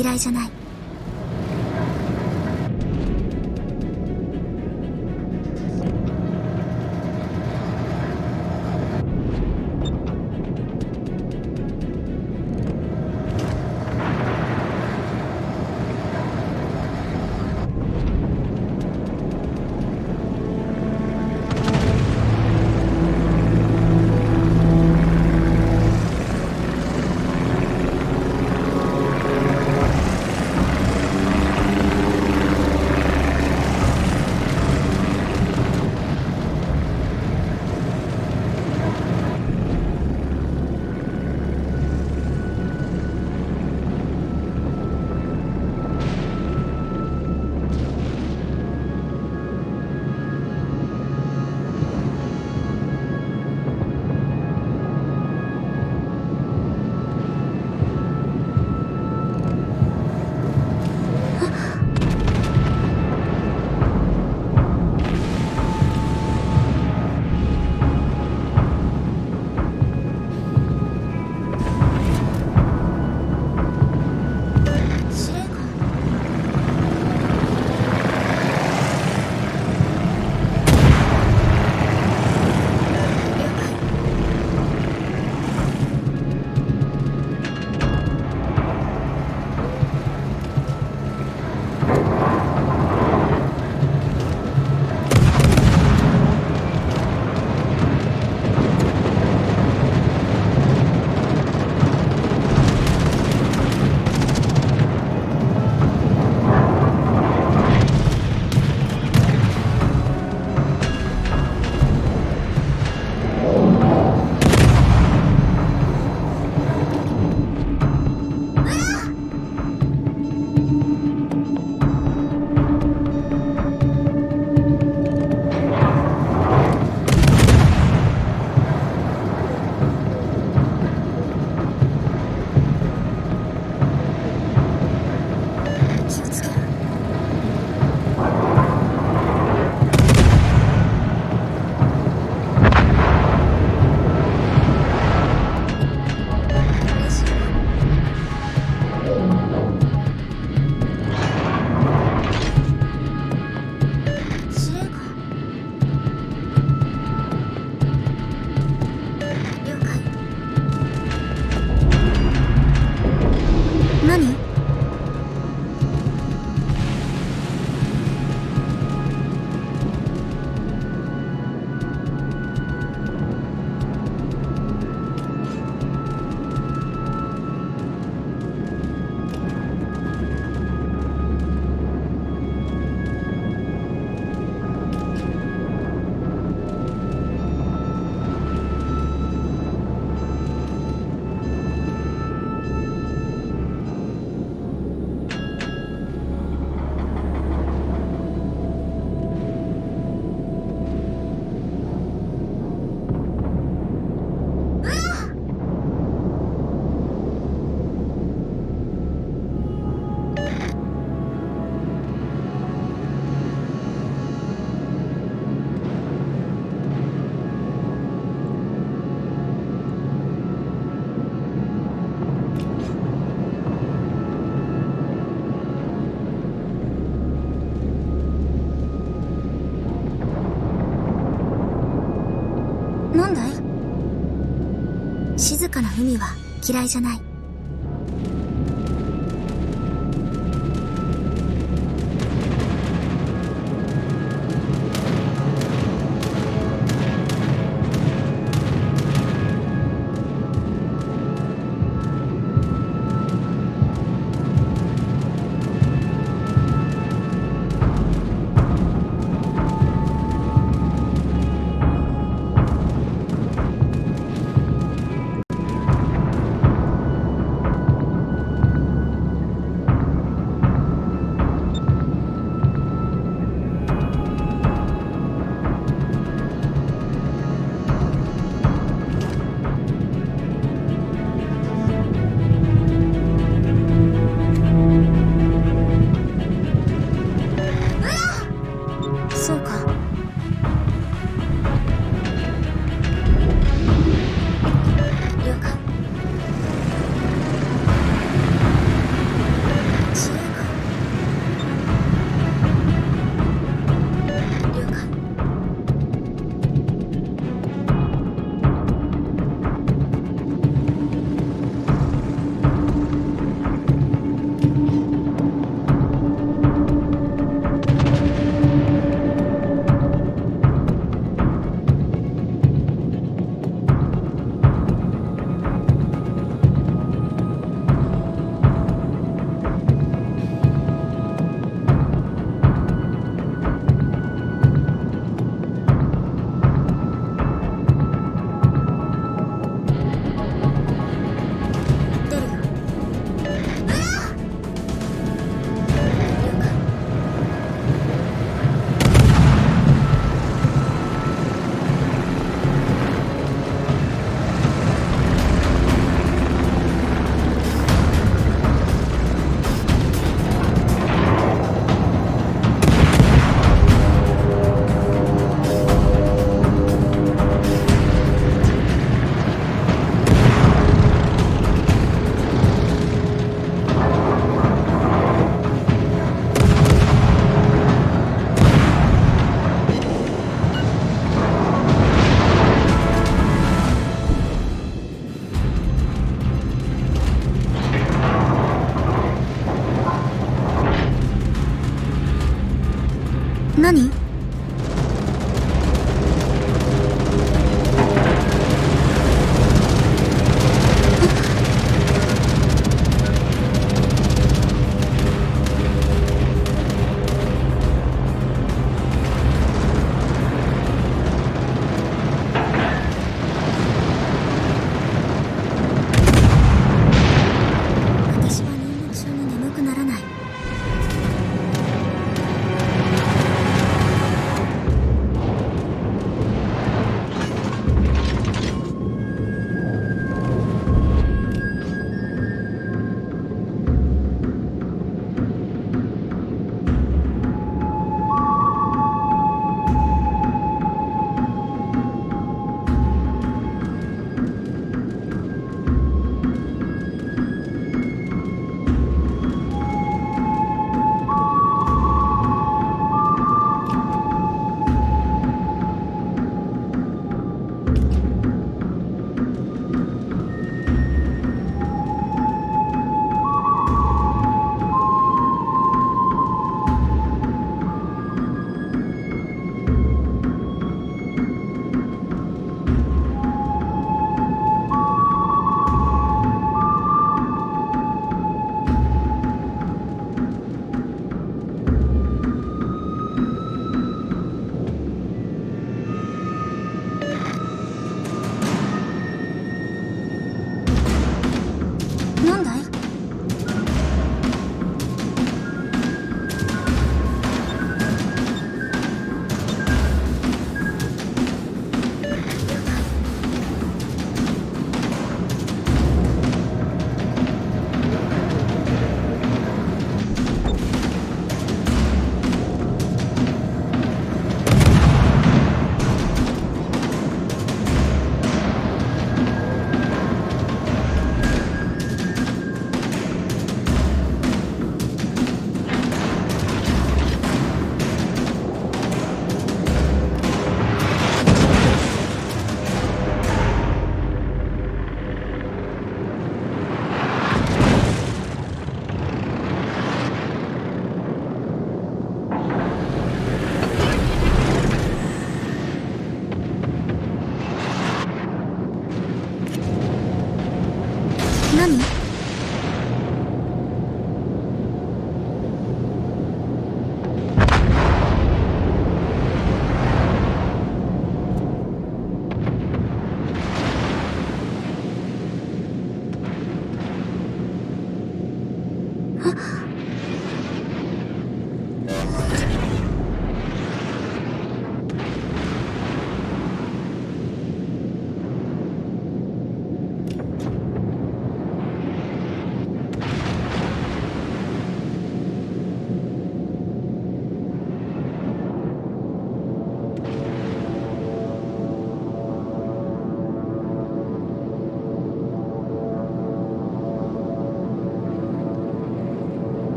嫌いじゃない。なんだい？静かな海は嫌いじゃない。何？私は任務中に眠くならない。なんだい？何？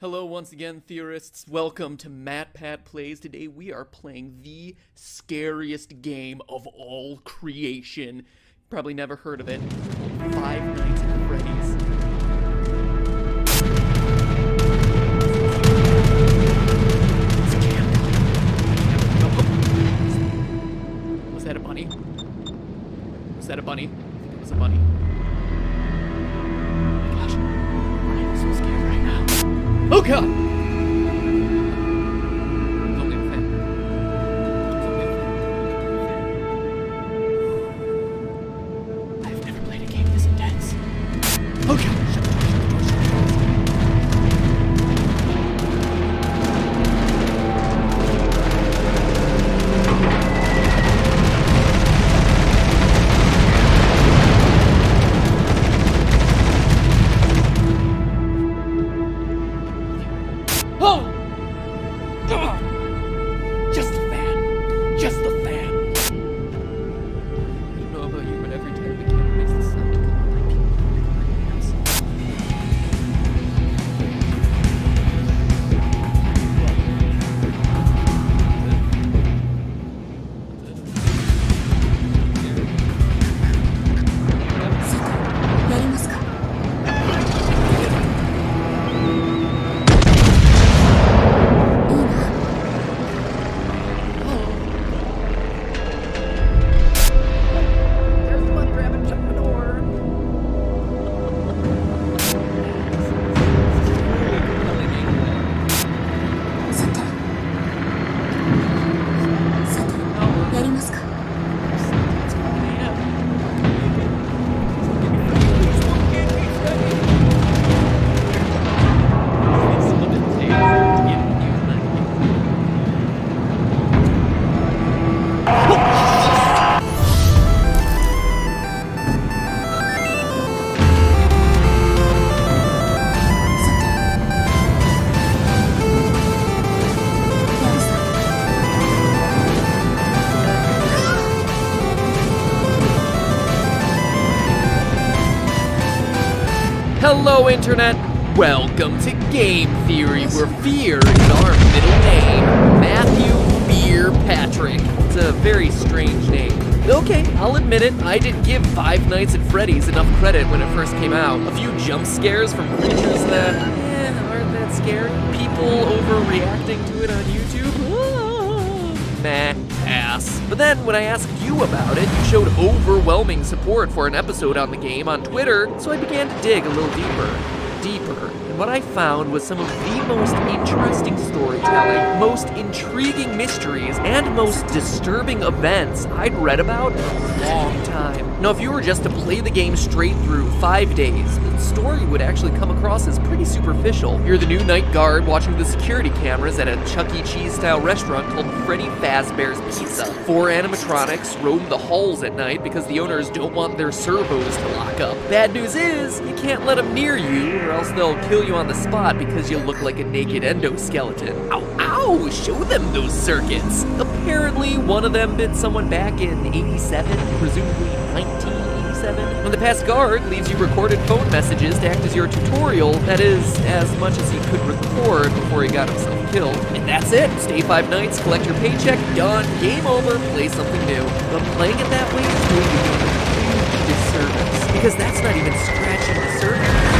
Hello once again, theorists. Welcome to Matt Pat Plays. Today we are playing the scariest game of all creation. Probably never heard of it. Five Nights at Freddy's. Was that a bunny? Was that a bunny? I think it was a bunny. Oh my gosh. I am so scared right now. Oh god! It's only a fan. It's only a fan. I've never played a game this intense. Oh god! Shut the door, shut the door, shut the Just the fan. Just the fan. I don't know about you, but every time the camera makes the sound come on my hands. Hello, Internet! Welcome to Game Theory, where fear is our middle name. Matthew Fear Patrick. It's a very strange name. Okay, I'll admit it, I didn't give Five Nights at Freddy's enough credit when it first came out. A few jump scares from creatures that, aren't that scary. People overreacting to it on YouTube. Nah, pass. But then, when I asked you about it, you showed overwhelming support for an episode on the game on Twitter, so I began to dig a little deeper. And what I found was some of the most interesting storytelling, most intriguing mysteries, and most disturbing events I'd read about in a long time. Now, if you were just to play the game straight through 5 days, the story would actually come across as pretty superficial. You're the new night guard watching the security cameras at a Chuck E. Cheese-style restaurant called Freddy Fazbear's Pizza. 4 animatronics roam the halls at night because the owners don't want their servos to lock up. Bad news is, you can't let them near you, or else they'll kill you on the spot because you look like a naked endoskeleton. Ow, ow! Show them those circuits! Apparently, one of them bit someone back in 87, presumably 1987. When the past guard leaves you recorded phone messages to act as your tutorial, that is, as much as he could record before he got himself killed. And that's it! Stay 5 nights, collect your paycheck, done, game over, play something new. But playing it that way is doing you a huge disservice, because that's not even scratching the surface.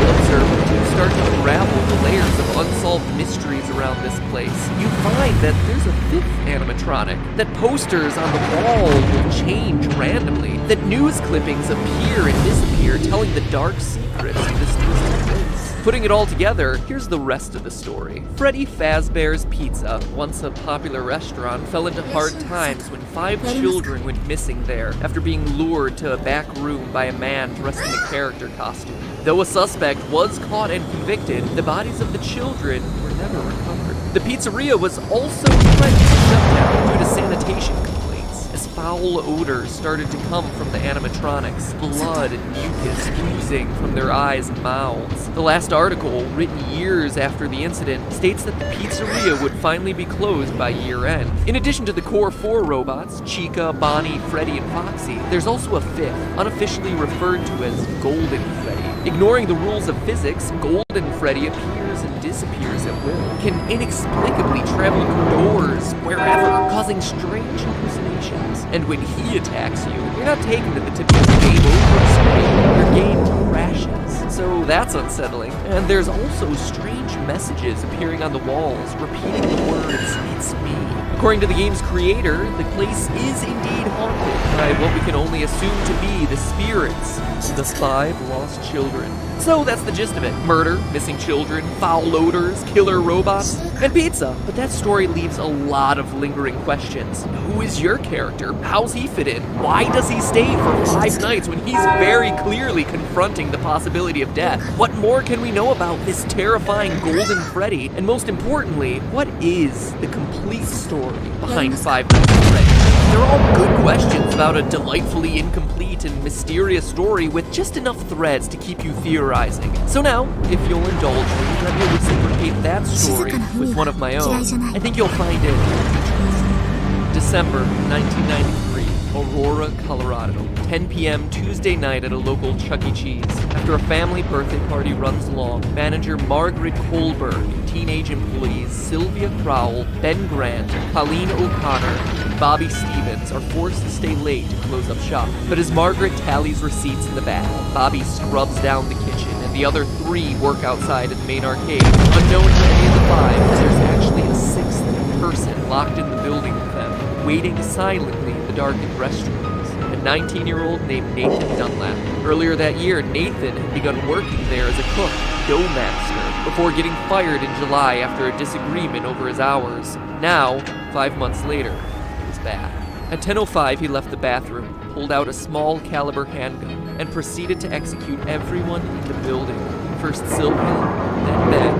Observant, you start to unravel the layers of unsolved mysteries around this place. You find that there's a 5th animatronic, that posters on the wall will change randomly, that news clippings appear and disappear telling the dark secrets of this twisted place. Putting it all together, here's the rest of the story. Freddy Fazbear's Pizza, once a popular restaurant, fell into hard times when 5 children went missing there after being lured to a back room by a man dressed in a character costume. Though a suspect was caught and convicted, the bodies of the children were never recovered. The pizzeria was also threatened to shut down due to sanitation complaints, as foul odors started to come from the animatronics, blood and mucus oozing from their eyes and mouths. The last article, written years after the incident, states that the pizzeria would finally be closed by year end. In addition to the core 4 robots, Chica, Bonnie, Freddy, and Foxy, there's also a 5th, unofficially referred to as Golden Freddy. Ignoring the rules of physics, Golden Freddy appears and disappears at will, can inexplicably travel indoors, wherever, causing strange hallucinations. And when he attacks you, you're not taken to the typical game over screen, your game crashes. So that's unsettling. And there's also strange messages appearing on the walls, repeating the words, "It's me." According to the game's creator, the place is indeed haunted by what we can only assume to be the spirits of the 5 lost children. So that's the gist of it. Murder, missing children, foul odors, killer robots, and pizza. But that story leaves a lot of lingering questions. Who is your character? How's he fit in? Why does he stay for 5 nights when he's very clearly confronting the possibility of death? What more can we know about this terrifying Golden Freddy? And most importantly, what is the complete story behind 5 Nights at Freddy's? They're all good questions about a delightfully incomplete and mysterious story with just enough threads to keep you theorizing. So now, if you'll indulge me, let me reciprocate that story with one of my own. I think you'll find it interesting. December 1993, Aurora, Colorado. 10 p.m. Tuesday night at a local Chuck E. Cheese. After a family birthday party runs long, manager Margaret Kohlberg and teenage employees Sylvia Crowell, Ben Grant, Colleen O'Connor, and Bobby Stevens are forced to stay late to close up shop. But as Margaret tallies receipts in the back, Bobby scrubs down the kitchen, and the other 3 work outside in the main arcade. Unknown to any of the 5, there's actually a 6th person locked in the building with them, waiting silently in the darkened restrooms. A 19-year-old named Nathan Dunlap. Earlier that year, Nathan had begun working there as a cook, dough master, before getting fired in July after a disagreement over his hours. Now, 5 months later, he was back. At 10:05, he left the bathroom, pulled out a small caliber handgun, and proceeded to execute everyone in the building. First Sylvia, then Ben,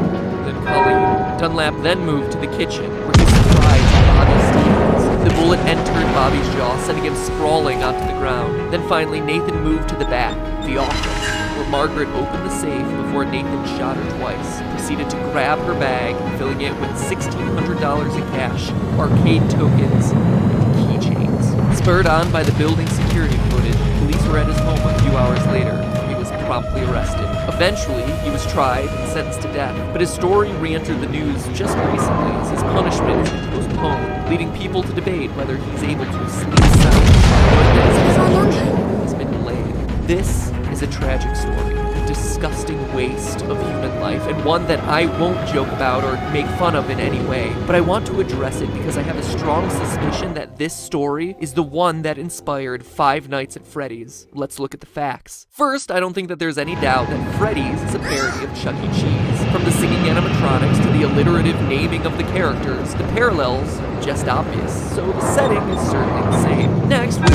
then Colleen. Dunlap then moved to the kitchen, where he surprised Bobby Stevens. The bullet entered Bobby's jaw, sending him sprawling onto the ground. Then finally, Nathan moved to the back, the office, where Margaret opened the safe before Nathan shot her twice, proceeded to grab her bag, filling it with $1,600 in cash, arcade tokens, and keychains. Spurred on by the building security footage, police were at his home a few hours later. He was promptly arrested. Eventually, he was tried and sentenced to death, but his story re-entered the news just recently as his punishment has been postponed, leading people to debate whether he's able to sleep sound or that his execution has been delayed. This is a tragic story, a disgusting waste of human life, and one that I won't joke about or make fun of in any way, but I want to address it because I have a strong suspicion that this story is the one that inspired 5 Nights at Freddy's. Let's look at the facts. First, I don't think that there's any doubt that Freddy's is a parody of Chuck E. Cheese. From the singing animatronics to the alliterative naming of the characters, the parallels are just obvious, so the setting is certainly the same. Next, we're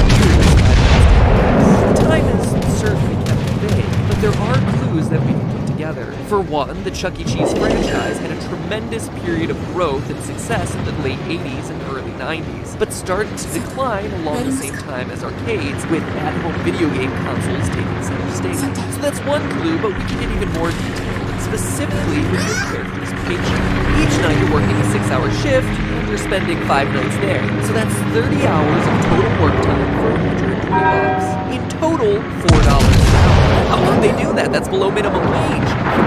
the time is certainly kept vague, but there are clues that we can put together. For one, the Chuck E. Cheese franchise had a tremendous period of growth and success in the late 80s and early 90s, but started to decline along the same time as arcades, with at-home video game consoles taking center stage. So that's one clue, but we can get even more detailed, specifically with your character's paycheck. Each night you're working a 6-hour shift, and you're spending 5 nights there. So that's 30 hours of total work time for $120. In total, $4 an hour. How could they do that? That's below minimum wage for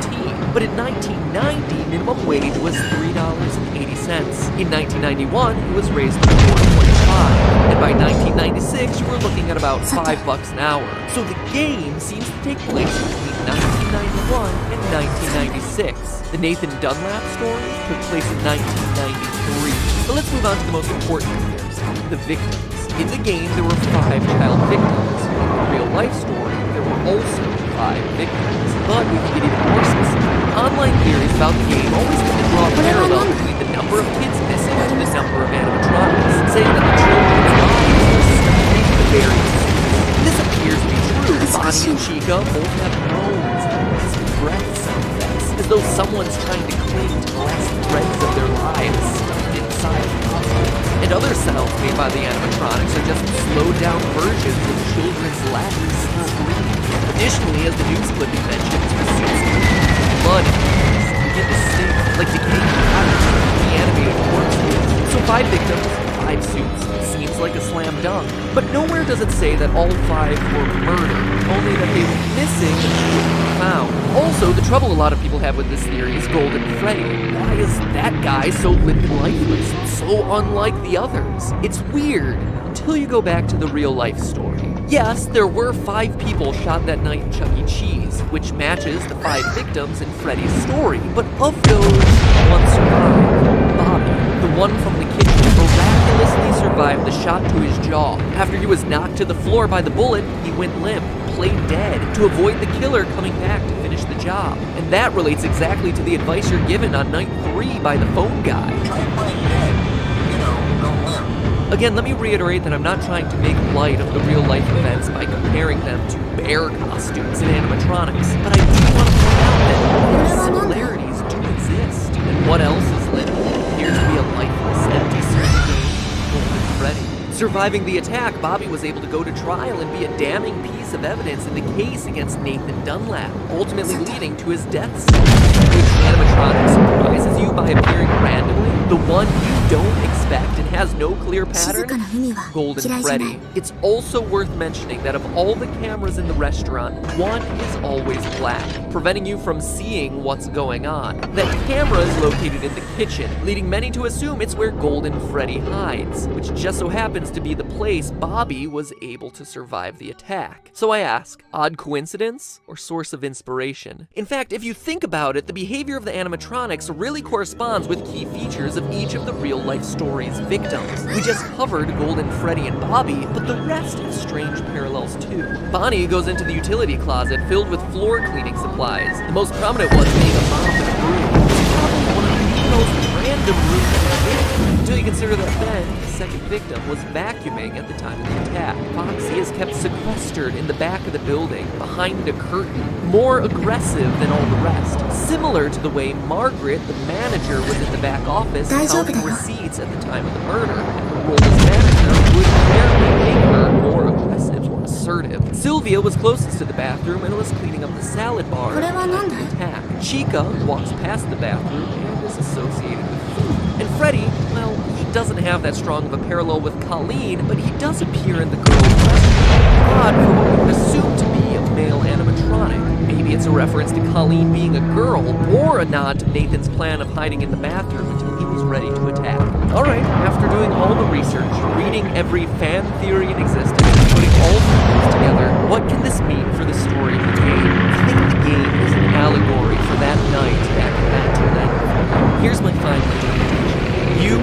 2014. But in 1990, minimum wage was $3.80. In 1991, it was raised to $4.25. And by 1996, you were looking at about $5 an hour. So the game seems to take place between 1991 and 1996. The Nathan Dunlap story took place in 1993. So let's move on to the most important comparison, the victims. In the game, there were 5 child victims. In the real-life story, there were also 5 victims. But we can get even more specific. Online theories about the game always tend to draw a parallel between the number of kids missing and the number of animatronics, saying that the children's lives are stuck into the various scenes. This appears to be true. Bonnie and Chica both have moans and last breath sound effects, as though someone's trying to cling to the last threads of their lives stuffed inside the puzzle. And other sounds made by the animatronics are just slowed-down versions of children's laughs and screaming. Additionally, as the news clipping mentions, receipts blood begin to sting like decaying bodies, the animated corpses. So 5 victims, 5 suits. Seems like a slam done. But nowhere does it say that all 5 were murdered, only that they were missing and couldn't be found. Also, the trouble a lot of people have with this theory is Golden Freddy. Why is that guy so limp and lifeless and so unlike the others? It's weird, until you go back to the real-life story. Yes, there were 5 people shot that night in Chuck E. Cheese, which matches the 5 victims in Freddy's story, but of those, one survived. Bobby, the one from the kitchen, miraculously survived the shot to his jaw. After he was knocked to the floor by the bullet, he went limp, played dead, to avoid the killer coming back to finish the job. And that relates exactly to the advice you're given on night 3 by the phone guy. Again, let me reiterate that I'm not trying to make light of the real-life events by comparing them to bear costumes and animatronics, but I do want to point out that similarities do exist. And what else is living? Appears to be a lifeless, empty search game, Golden Freddy. Surviving the attack, Bobby was able to go to trial and be a damning piece of evidence in the case against Nathan Dunlap, ultimately leading to his death sentence. Which animatronic surprises you by appearing randomly? The one you don't expect and has no clear pattern? Golden Freddy. It's also worth mentioning that of all the cameras in the restaurant, one is always black, preventing you from seeing what's going on. That camera is located in the kitchen, leading many to assume it's where Golden Freddy hides, which just so happens to be the place Bobby was able to survive the attack. So I ask, odd coincidence or source of inspiration? In fact, if you think about it, the behavior of the animatronics really corresponds with key features of each of the real-life story's victims. We just covered Golden Freddy and Bobby, but the rest have strange parallels too. Bonnie goes into the utility closet filled with floor cleaning supplies, the most prominent one being a mop and a broom. It's probably one of the most random rooms until you consider that Ben, the second victim, was vacuuming at the time of the attack. Foxy is kept sequestered in the back of the building, behind a curtain, more aggressive than all the rest. Similar to the way Margaret, the manager, was in the back office counting receipts at the time of the murder, and her role as manager would apparently make her more aggressive or assertive. Sylvia was closest to the bathroom and was cleaning up the salad bar at the time of the attack. Chica walks past the bathroom and is associated with food. And Freddy, well, he doesn't have that strong of a parallel with Colleen, but he does appear in the girl's restroom. Odd for what we would assume to be a male animatronic. Maybe it's a reference to Colleen being a girl, or a nod to Nathan's plan of hiding in the bathroom until he was ready to attack. Alright, after doing all the research, reading every fan theory in existence, and putting all the things together, what can this mean for the story of the game? I think the game is an allegory for that night back in 1994. Here's my final interpretation. You,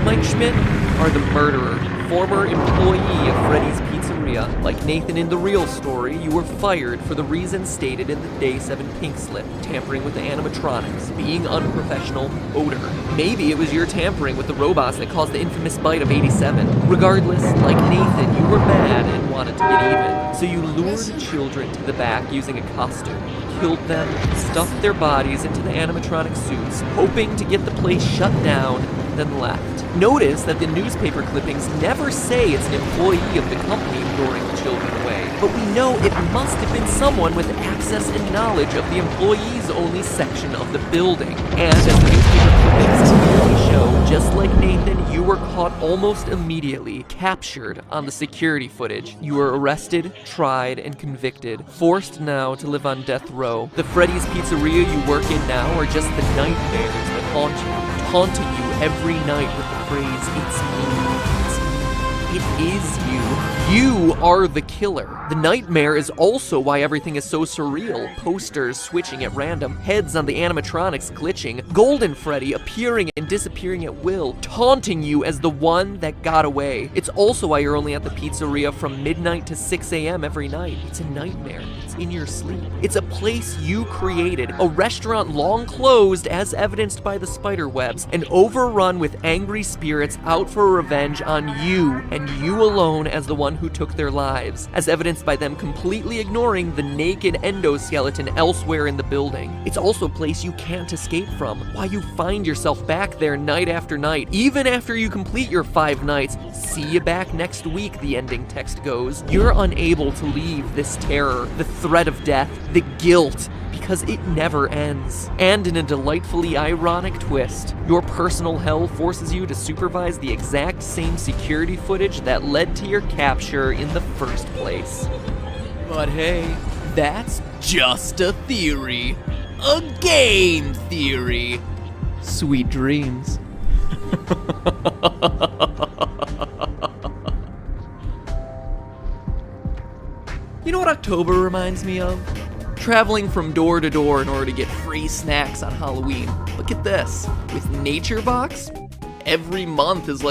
Mike Schmidt, are the murderer, former employee of Freddy's Pizzeria. Like Nathan in the real story, you were fired for the reasons stated in the Day 7 pink slip: tampering with the animatronics, being unprofessional, odor. Maybe it was your tampering with the robots that caused the infamous bite of 87. Regardless, like Nathan, you were mad and wanted to get even. So you lured children to the back using a costume, killed them, stuffed their bodies into the animatronic suits, hoping to get the place shut down, then left. Notice that the newspaper clippings never say it's an employee of the company luring the children away, but we know it must have been someone with access and knowledge of the employees-only section of the building. And as the newspaper clippings clearly show, just like Nathan, you were caught almost immediately, captured on the security footage. You were arrested, tried, and convicted, forced now to live on death row. The Freddy's Pizzeria you work in now are just the nightmares that haunt you, taunting you every night with the phrase, "It's me, it's me." It is you. You are the killer. The nightmare is also why everything is so surreal. Posters switching at random, heads on the animatronics glitching, Golden Freddy appearing and disappearing at will, taunting you as the one that got away. It's also why you're only at the pizzeria from midnight to 6 a.m. every night. It's a nightmare. It's in your sleep. It's a place you created, a restaurant long closed as evidenced by the spider webs, and overrun with angry spirits out for revenge on you, and you alone as the one who took their lives, as evidenced by them completely ignoring the naked endoskeleton elsewhere in the building. It's also a place you can't escape from, why you find yourself back there night after night, even after you complete your 5 nights. See you back next week, the ending text goes. You're unable to leave this terror, the threat of death, the guilt, because because it never ends. And in a delightfully ironic twist, your personal hell forces you to supervise the exact same security footage that led to your capture in the first place. But hey, that's just a theory. A game theory. Sweet dreams. You know what October reminds me of? Traveling from door to door in order to get free snacks on Halloween. Look at this. With Nature Box, every month is like